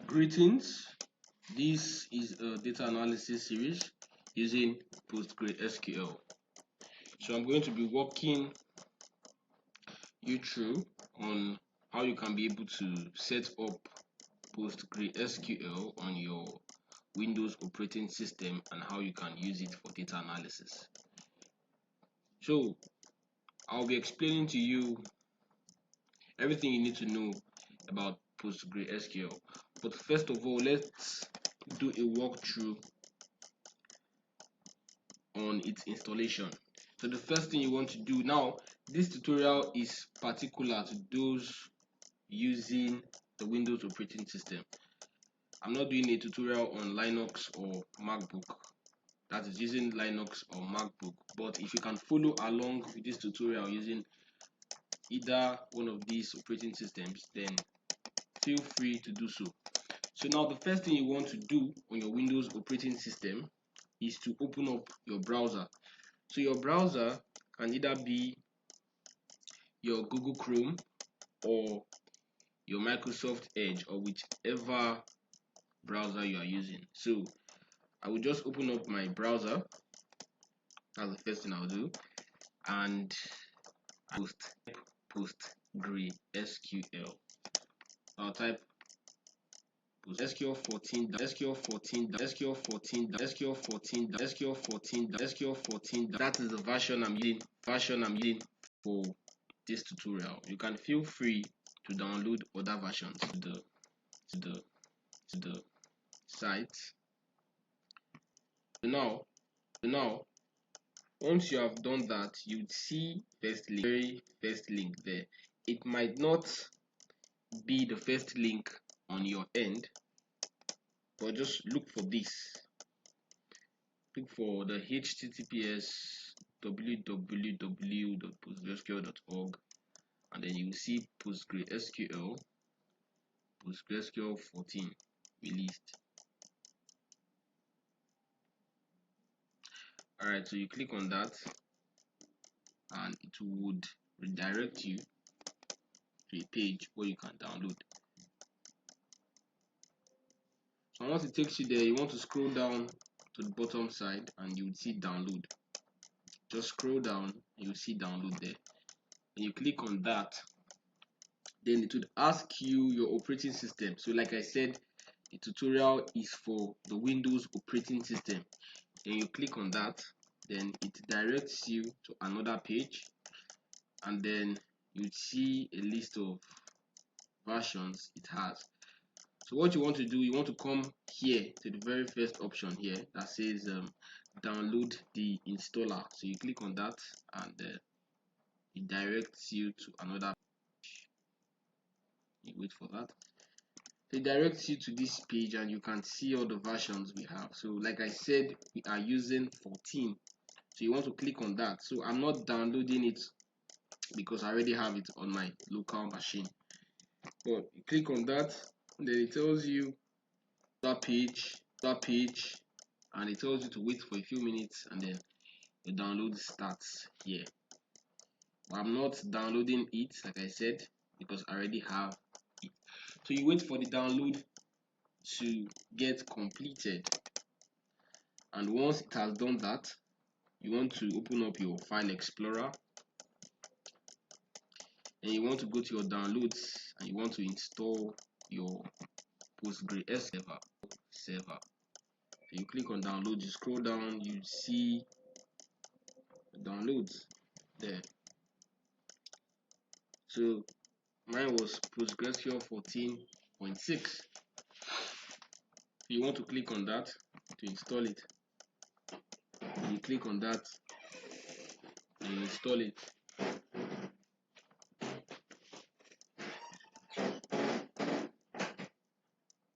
Greetings. This is a data analysis series using PostgreSQL. So I'm going to be walking you through on how you can be able to set up PostgreSQL on your Windows operating system and how you can use it for data analysis. So I'll be explaining to you everything you need to know about PostgreSQL. But first of all, let's do a walkthrough on its installation. So the first thing you want to do now, this tutorial is particular to those using the Windows operating system. I'm not doing a tutorial on Linux or MacBook, that is using Linux or MacBook, but if you can follow along with this tutorial using either one of these operating systems, then feel free to do so. So now the first thing you want to do on your Windows operating system is to open up your browser. So your browser can either be your Google Chrome or your Microsoft Edge or whichever browser you are using. So I will just open up my browser. That's the first thing I'll do, and I will type PostgreSQL. I'll type SQL 14, SQL 14, SQL 14, SQL 14, SQL 14, SQL 14. That is the version I'm using for this tutorial. You can feel free to download other versions to the site. So now once you have done that, you'd see very first link there. It might not be the first link on your end, but just look for this. Look for the https www.postgresql.org, and then you will see PostgreSQL 14 released. Alright, so you click on that and it would redirect you to a page where you can download. So once it takes you there, you want to scroll down to the bottom side and you will see download. Just scroll down, you will see download there. And you click on that, then it would ask you your operating system. So like I said, the tutorial is for the Windows operating system. Then you click on that, then it directs you to another page, and then you see a list of versions it has. So what you want to do, you want to come here to the very first option here that says download the installer. So you click on that and it directs you to another page. You wait for that. It directs you to this page and you can see all the versions we have. So like I said, we are using 14. So you want to click on that. So I'm not downloading it because I already have it on my local machine. But you click on that, and then it tells you that page, and it tells you to wait for a few minutes, and then the download starts here. But I'm not downloading it, like I said, because I already have it. So you wait for the download to get completed, and once it has done that, you want to open up your file explorer, and you want to go to your downloads and you want to install your PostgreSQL server. So you click on download, you scroll down, you see the downloads there. So mine was PostgreSQL 14.6. You want to click on that to install it. You click on that and install it.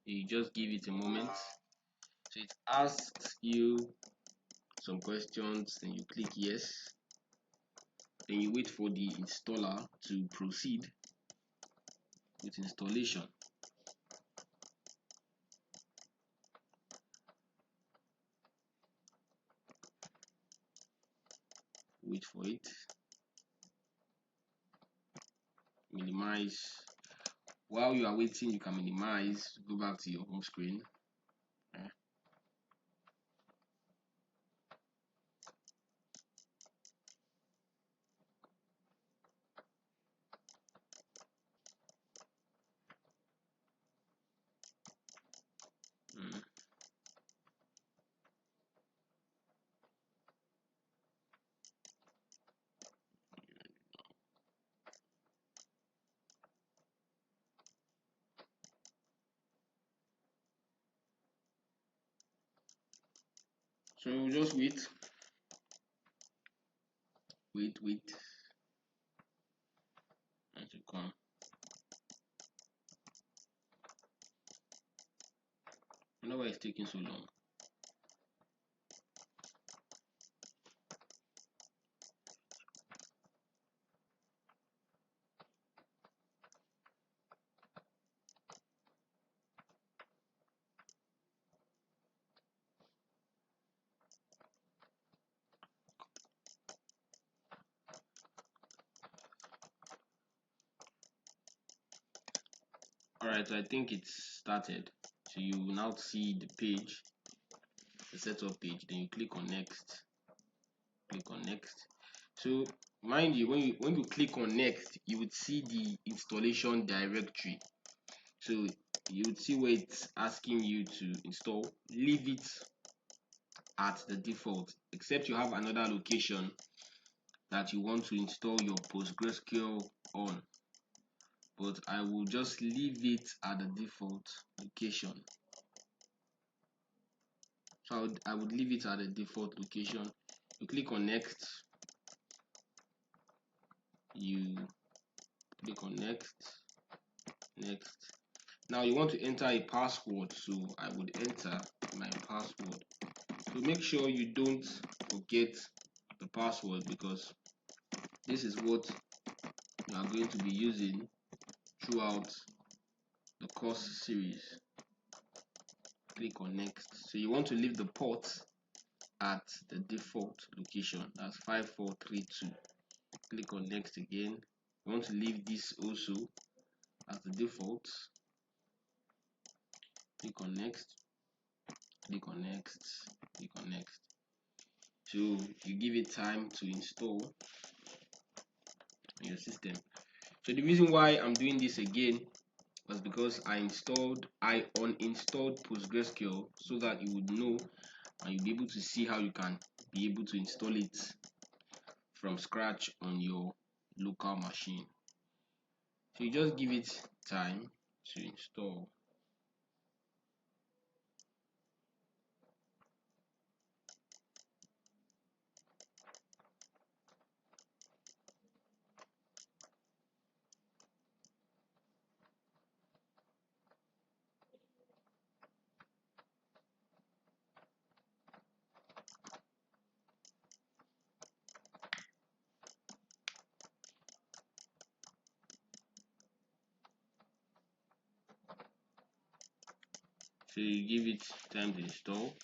You just give it a moment. So it asks you some questions, then you click yes. Then you wait for the installer to proceed with installation. Wait for it. Minimize. While you are waiting, you can minimize, go back to your home screen. So just wait. And to come. I don't know why it's taking so long. Alright, so I think it's started. So you will now see the page, the setup page. Then you click on next. Click on next. So mind you, when you click on next, you would see the installation directory. So you would see where it's asking you to install. Leave it at the default, except you have another location that you want to install your PostgreSQL on. But I will just leave it at the default location. So I would leave it at the default location. You click on next. You click on next. Now you want to enter a password, so I would enter my password. So make sure you don't forget the password, because this is what you are going to be using throughout the course series. Click on next. So you want to leave the port at the default location, that's 5432. Click on next again. You want to leave this also as the default. Click on next. Click on next. Click on next. So you give it time to install on your system. So the reason why I'm doing this again was because I uninstalled PostgreSQL, so that you would know and you'll be able to see how you can be able to install it from scratch on your local machine. So you just give it time to install. So you give it time to install.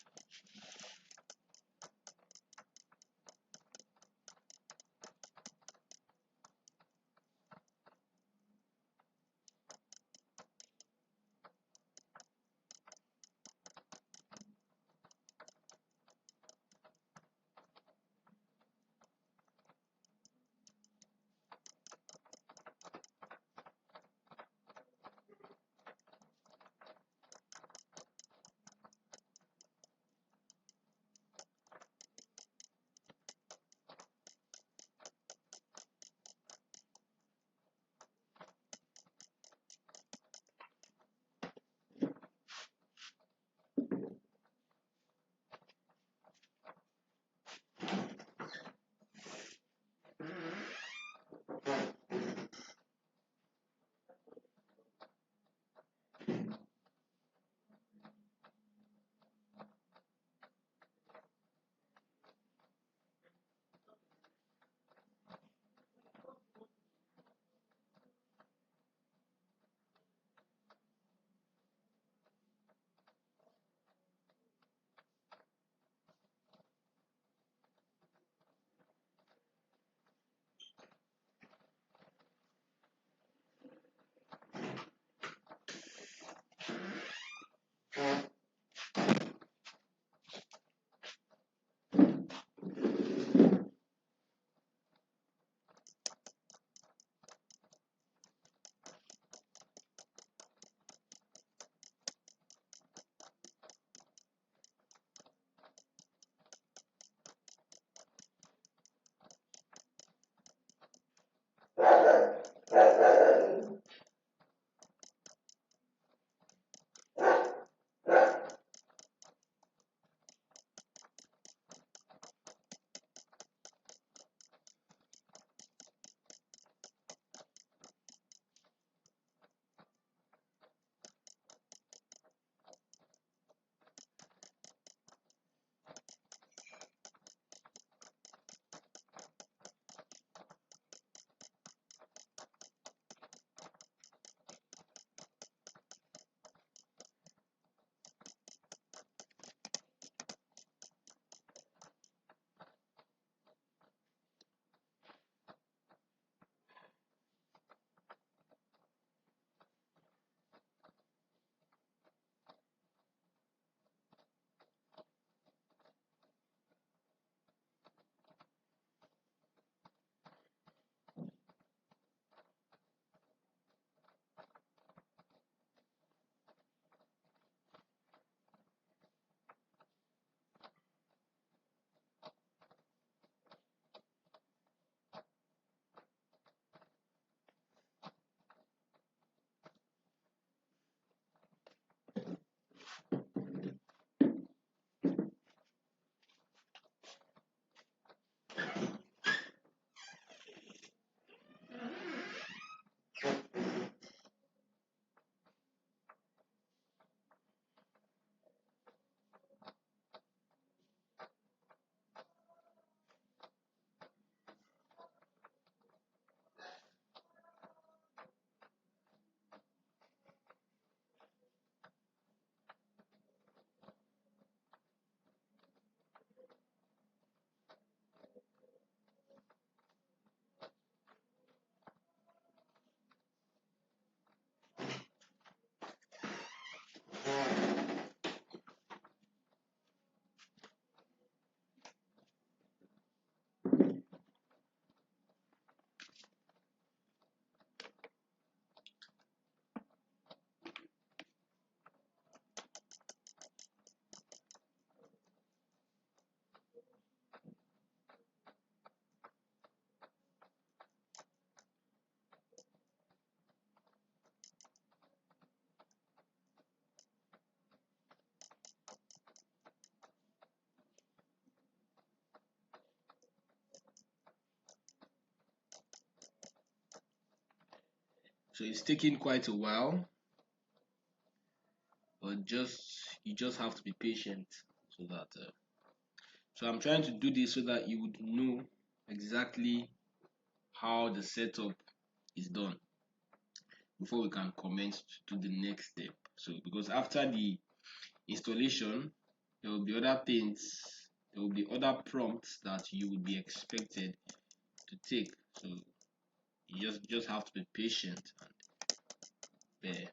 So it's taking quite a while, but you just have to be patient so that so I'm trying to do this so that you would know exactly how the setup is done before we can commence to the next step. So because after the installation, there will be other things, there will be other prompts that you would be expected to take. So you just have to be patient and bear.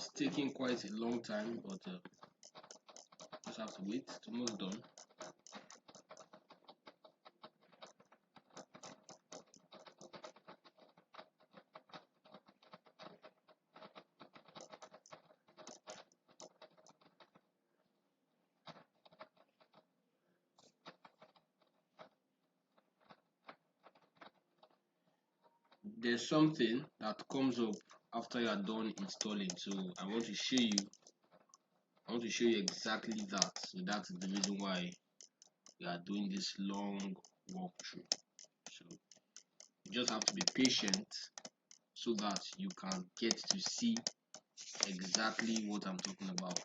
It's taking quite a long time, but just have to wait. It's almost done. There's something that comes up after you are done installing, so I want to show you exactly that. So that's the reason why we are doing this long walkthrough. So you just have to be patient so that you can get to see exactly what I'm talking about.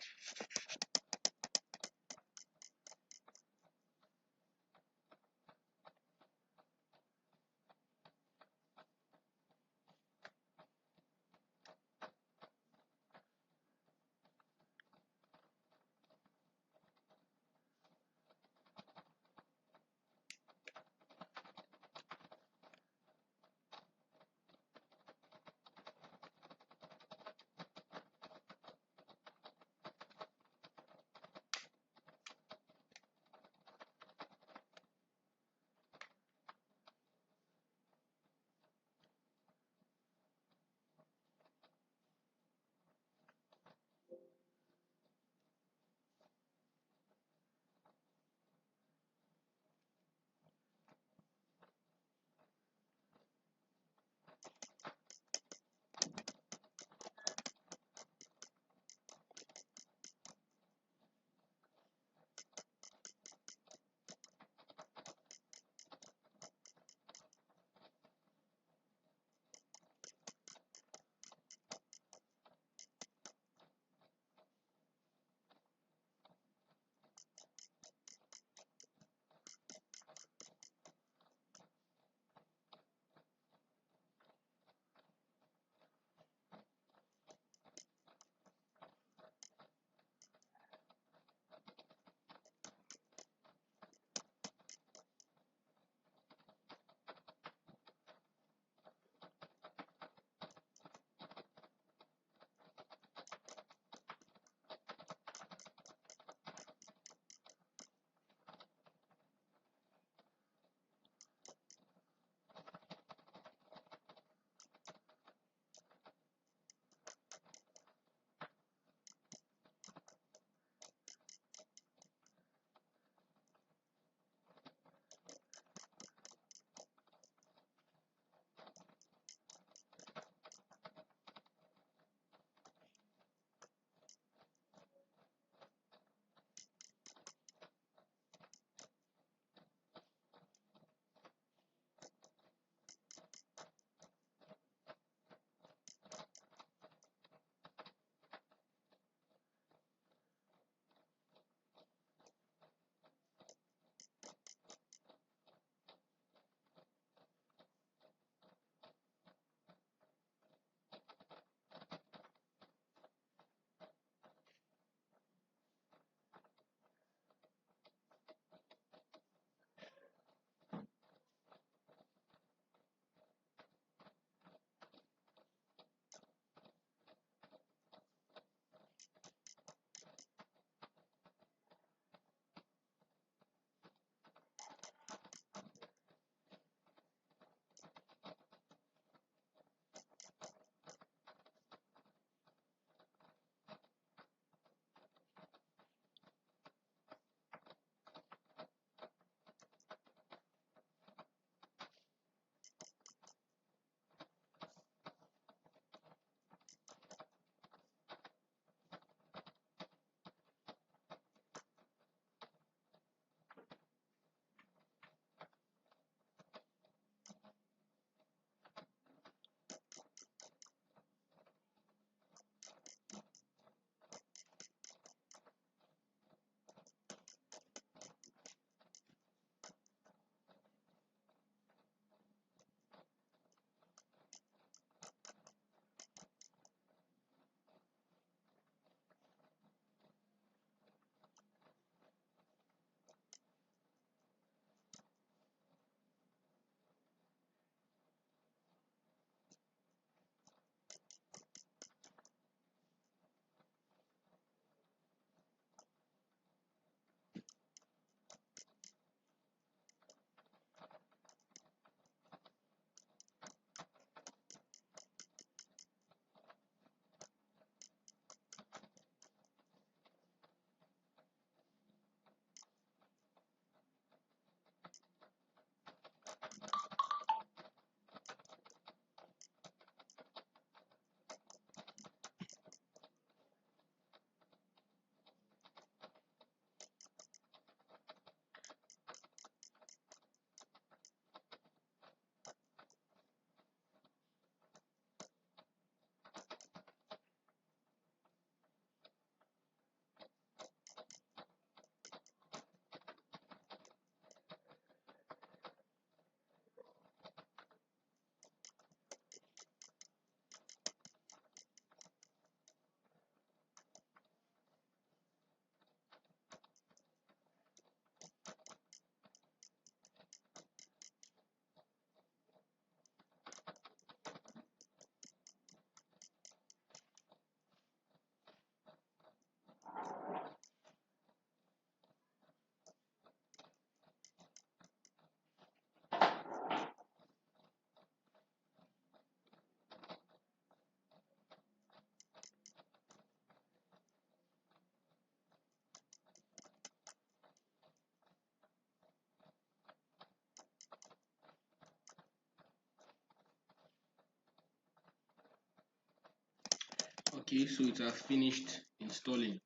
Okay, so it has finished installing.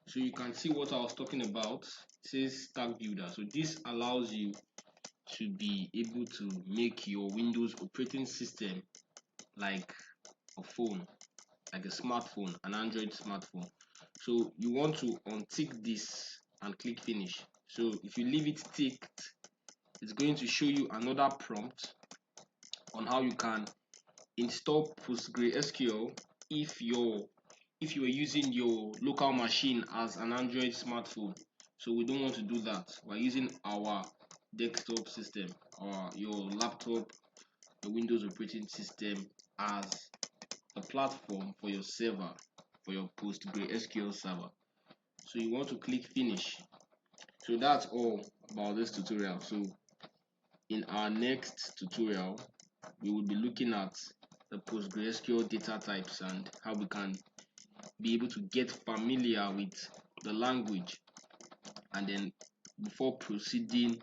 So you can see what I was talking about. It says Stack Builder. So this allows you to be able to make your Windows operating system like a phone, like a smartphone, an Android smartphone. So you want to untick this and click finish. So if you leave it ticked, it's going to show you another prompt on how you can install PostgreSQL if you are using your local machine as an Android smartphone. So we don't want to do that. We're using our desktop system or your laptop, the Windows operating system as a platform for your server, for your PostgreSQL server. So you want to click finish. So that's all about this tutorial. So in our next tutorial, we will be looking at the PostgreSQL data types and how we can be able to get familiar with the language, and then before proceeding